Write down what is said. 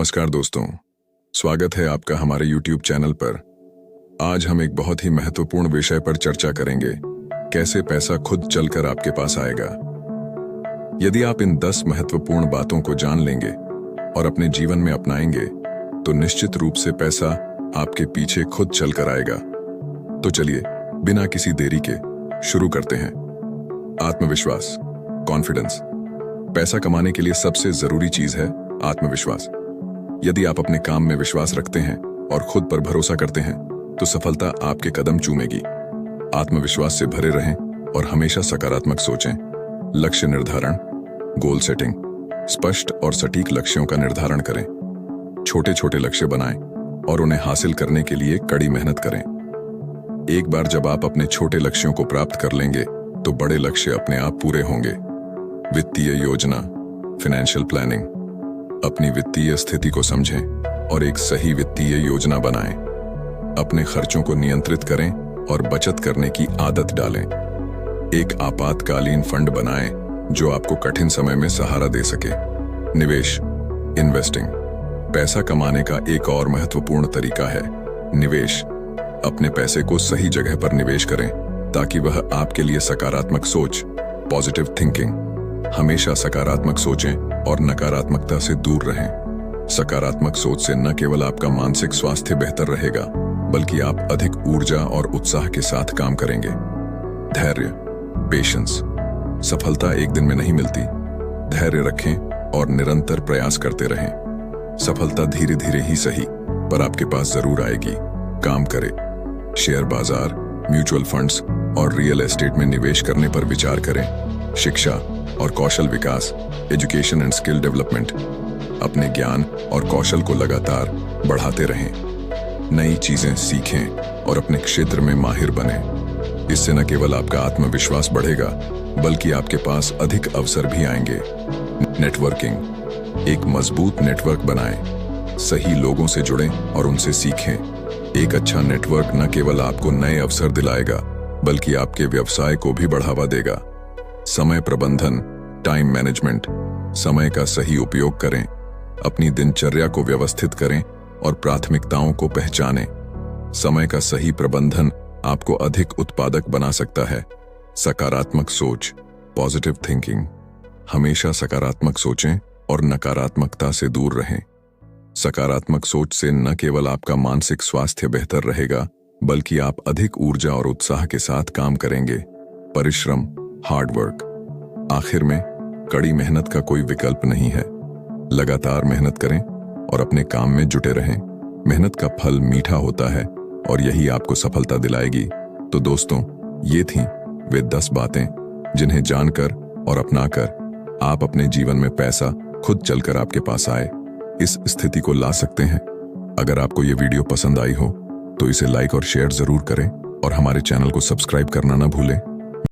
नमस्कार दोस्तों, स्वागत है आपका हमारे YouTube चैनल पर। आज हम एक बहुत ही महत्वपूर्ण विषय पर चर्चा करेंगे, कैसे पैसा खुद चलकर आपके पास आएगा। यदि आप इन 10 महत्वपूर्ण बातों को जान लेंगे और अपने जीवन में अपनाएंगे, तो निश्चित रूप से पैसा आपके पीछे खुद चलकर आएगा। तो चलिए, बिना किसी देरी के शुरू करते हैं। आत्मविश्वास, कॉन्फिडेंस। पैसा कमाने के लिए सबसे जरूरी चीज है आत्मविश्वास। यदि आप अपने काम में विश्वास रखते हैं और खुद पर भरोसा करते हैं, तो सफलता आपके कदम चूमेगी। आत्मविश्वास से भरे रहें और हमेशा सकारात्मक सोचें। लक्ष्य निर्धारण, गोल सेटिंग। स्पष्ट और सटीक लक्ष्यों का निर्धारण करें। छोटे छोटे लक्ष्य बनाएं और उन्हें हासिल करने के लिए कड़ी मेहनत करें। एक बार जब आप अपने छोटे लक्ष्यों को प्राप्त कर लेंगे, तो बड़े लक्ष्य अपने आप पूरे होंगे। वित्तीय योजना, फाइनेंशियल प्लानिंग। अपनी वित्तीय स्थिति को समझें और एक सही वित्तीय योजना बनाएं। अपने खर्चों को नियंत्रित करें और बचत करने की आदत डालें। एक आपातकालीन फंड बनाएं जो आपको कठिन समय में सहारा दे सके। निवेश, इन्वेस्टिंग। पैसा कमाने का एक और महत्वपूर्ण तरीका है निवेश। अपने पैसे को सही जगह पर निवेश करें ताकि वह आपके लिए सकारात्मक सोच, पॉजिटिव थिंकिंग। हमेशा सकारात्मक सोचें और नकारात्मकता से दूर रहें। सकारात्मक सोच से न केवल आपका मानसिक स्वास्थ्य बेहतर रहेगा, बल्कि आप अधिक ऊर्जा और उत्साह के साथ काम करेंगे। धैर्य, पेशेंस। सफलता एक दिन में नहीं मिलती। धैर्य रखें और निरंतर प्रयास करते रहें। सफलता धीरे धीरे ही सही, पर आपके पास जरूर आएगी। काम करें। शेयर बाजार, म्यूचुअल फंड्स और रियल एस्टेट में निवेश करने पर विचार करें। शिक्षा और कौशल विकास, एजुकेशन एंड स्किल डेवलपमेंट। अपने ज्ञान और कौशल को लगातार बढ़ाते रहें। नई चीजें सीखें और अपने क्षेत्र में माहिर बने। इससे न केवल आपका आत्मविश्वास बढ़ेगा, बल्कि आपके पास अधिक अवसर भी आएंगे। नेटवर्किंग। एक मजबूत नेटवर्क बनाएं। सही लोगों से जुड़ें और उनसे सीखें। एक अच्छा नेटवर्क न केवल आपको नए अवसर दिलाएगा, बल्कि आपके व्यवसाय को भी बढ़ावा देगा। समय प्रबंधन, टाइम मैनेजमेंट। समय का सही उपयोग करें। अपनी दिनचर्या को व्यवस्थित करें और प्राथमिकताओं को पहचानें। समय का सही प्रबंधन आपको अधिक उत्पादक बना सकता है। सकारात्मक सोच, पॉजिटिव थिंकिंग। हमेशा सकारात्मक सोचें और नकारात्मकता से दूर रहें। सकारात्मक सोच से न केवल आपका मानसिक स्वास्थ्य बेहतर रहेगा, बल्कि आप अधिक ऊर्जा और उत्साह के साथ काम करेंगे। परिश्रम, हार्ड वर्क। आखिर में, कड़ी मेहनत का कोई विकल्प नहीं है। लगातार मेहनत करें और अपने काम में जुटे रहें। मेहनत का फल मीठा होता है और यही आपको सफलता दिलाएगी। तो दोस्तों, ये थीं वे 10 बातें जिन्हें जानकर और अपनाकर आप अपने जीवन में पैसा खुद चलकर आपके पास आए, इस स्थिति को ला सकते हैं। अगर आपको ये वीडियो पसंद आई हो, तो इसे लाइक और शेयर जरूर करें और हमारे चैनल को सब्सक्राइब करना ना भूलें।